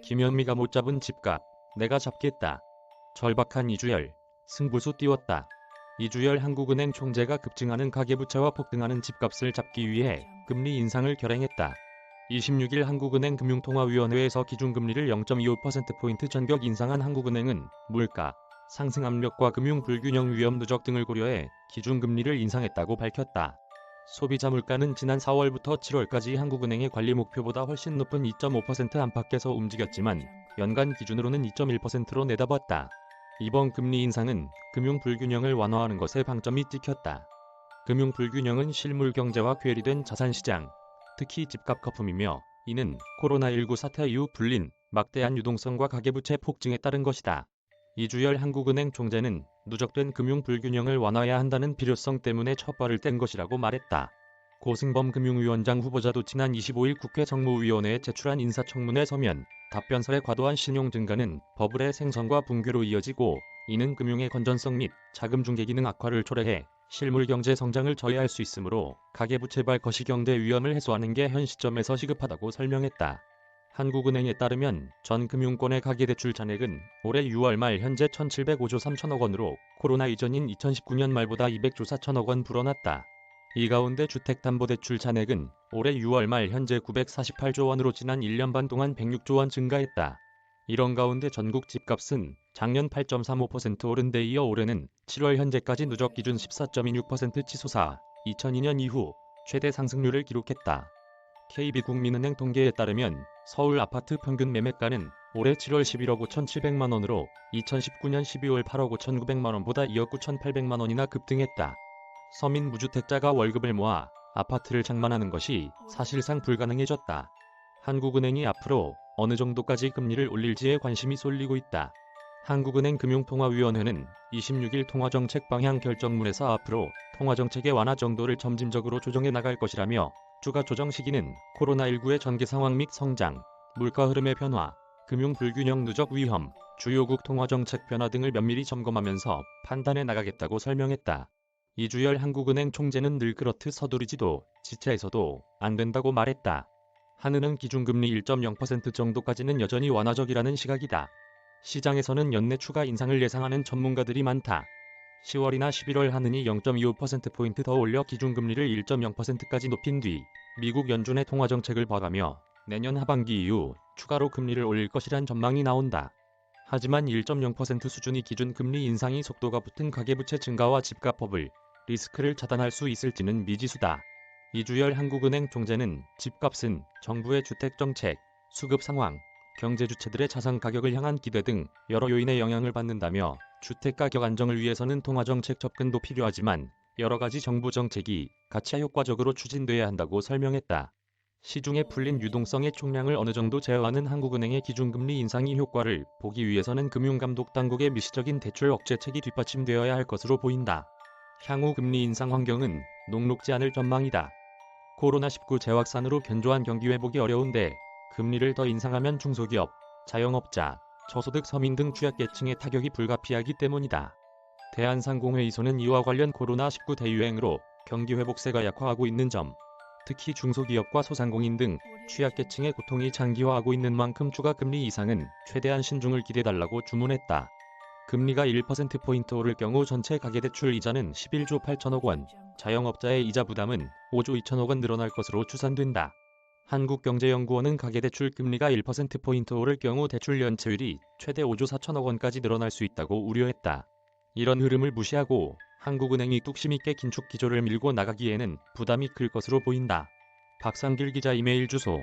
김현미가 못 잡은 집값, 내가 잡겠다. 절박한 이주열, 승부수 띄웠다. 이주열 한국은행 총재가 급증하는 가계부채와 폭등하는 집값을 잡기 위해 금리 인상을 결행했다. 26일 한국은행 금융통화위원회에서 기준금리를 0.25%포인트 전격 인상한 한국은행은 물가 상승 압력과 금융 불균형 위험 누적 등을 고려해 기준금리를 인상했다고 밝혔다. 소비자 물가는 지난 4월부터 7월까지 한국은행의 관리 목표보다 훨씬 높은 2.5% 안팎에서 움직였지만 연간 기준으로는 2.1%로 내다봤다. 이번 금리 인상은 금융 불균형을 완화하는 것에 방점이 찍혔다. 금융 불균형은 실물 경제와 괴리된 자산시장, 특히 집값 거품이며 이는 코로나19 사태 이후 불린 막대한 유동성과 가계부채 폭증에 따른 것이다. 이주열 한국은행 총재는 누적된 금융 불균형을 완화해야 한다는 필요성 때문에 첫발을 뗀 것이라고 말했다. 고승범 금융위원장 후보자도 지난 25일 국회 정무위원회에 제출한 인사청문회 서면 답변서의 과도한 신용 증가는 버블의 생성과 붕괴로 이어지고 이는 금융의 건전성 및 자금 중개 기능 악화를 초래해 실물 경제 성장을 저해할 수 있으므로 가계부채발 거시경제 위험을 해소하는 게 현 시점에서 시급하다고 설명했다. 한국은행에 따르면 전 금융권의 가계대출 잔액은 올해 6월 말 현재 1,705조 3천억 원으로 코로나 이전인 2019년 말보다 200조 4천억 원 불어났다. 이 가운데 주택담보대출 잔액은 올해 6월 말 현재 948조 원으로 지난 1년 반 동안 106조 원 증가했다. 이런 가운데 전국 집값은 작년 8.35% 오른 데 이어 올해는 7월 현재까지 누적 기준 14.26% 치솟아 2002년 이후 최대 상승률을 기록했다. KB국민은행 통계에 따르면 서울 아파트 평균 매매가는 올해 7월 11억 5,700만 원으로 2019년 12월 8억 5,900만 원보다 2억 9,800만 원이나 급등했다. 서민 무주택자가 월급을 모아 아파트를 장만하는 것이 사실상 불가능해졌다. 한국은행이 앞으로 어느 정도까지 금리를 올릴지에 관심이 쏠리고 있다. 한국은행 금융통화위원회는 26일 통화정책 방향 결정문에서 앞으로 통화정책의 완화 정도를 점진적으로 조정해 나갈 것이라며 추가 조정 시기는 코로나19의 전개 상황 및 성장, 물가 흐름의 변화, 금융 불균형 누적 위험, 주요국 통화정책 변화 등을 면밀히 점검하면서 판단해 나가겠다고 설명했다. 이주열 한국은행 총재는 늘 그렇듯 서두르지도 지체해서도 안 된다고 말했다. 한은은 기준금리 1.0% 정도까지는 여전히 완화적이라는 시각이다. 시장에서는 연내 추가 인상을 예상하는 전문가들이 많다. 10월이나 11월 한은이 0.25%포인트 더 올려 기준금리를 1.0%까지 높인 뒤 미국 연준의 통화정책을 봐가며 내년 하반기 이후 추가로 금리를 올릴 것이란 전망이 나온다. 하지만 1.0% 수준이 기준금리 인상이 속도가 붙은 가계부채 증가와 집값 버블 리스크를 차단할 수 있을지는 미지수다. 이주열 한국은행 총재는 집값은 정부의 주택정책, 수급 상황, 경제 주체들의 자산 가격을 향한 기대 등 여러 요인의 영향을 받는다며 주택가격 안정을 위해서는 통화정책 접근도 필요하지만 여러 가지 정부 정책이 같이 효과적으로 추진돼야 한다고 설명했다. 시중에 풀린 유동성의 총량을 어느 정도 제어하는 한국은행의 기준금리 인상이 효과를 보기 위해서는 금융감독당국의 미시적인 대출 억제책이 뒷받침되어야 할 것으로 보인다. 향후 금리 인상 환경은 녹록지 않을 전망이다. 코로나19 재확산으로 견조한 경기 회복이 어려운데 금리를 더 인상하면 중소기업, 자영업자, 저소득 서민 등 취약계층의 타격이 불가피하기 때문이다. 대한상공회의소는 이와 관련 코로나19 대유행으로 경기 회복세가 약화하고 있는 점, 특히 중소기업과 소상공인 등 취약계층의 고통이 장기화하고 있는 만큼 추가 금리 이상은 최대한 신중을 기대달라고 주문했다. 금리가 1%포인트 오를 경우 전체 가계대출 이자는 11조 8천억 원, 자영업자의 이자 부담은 5조 2천억 원 늘어날 것으로 추산된다. 한국경제연구원은 가계대출 금리가 1%포인트 오를 경우 대출 연체율이 최대 5조 4천억 원까지 늘어날 수 있다고 우려했다. 이런 흐름을 무시하고 한국은행이 뚝심 있게 긴축 기조를 밀고 나가기에는 부담이 클 것으로 보인다. 박상길 기자 이메일 주소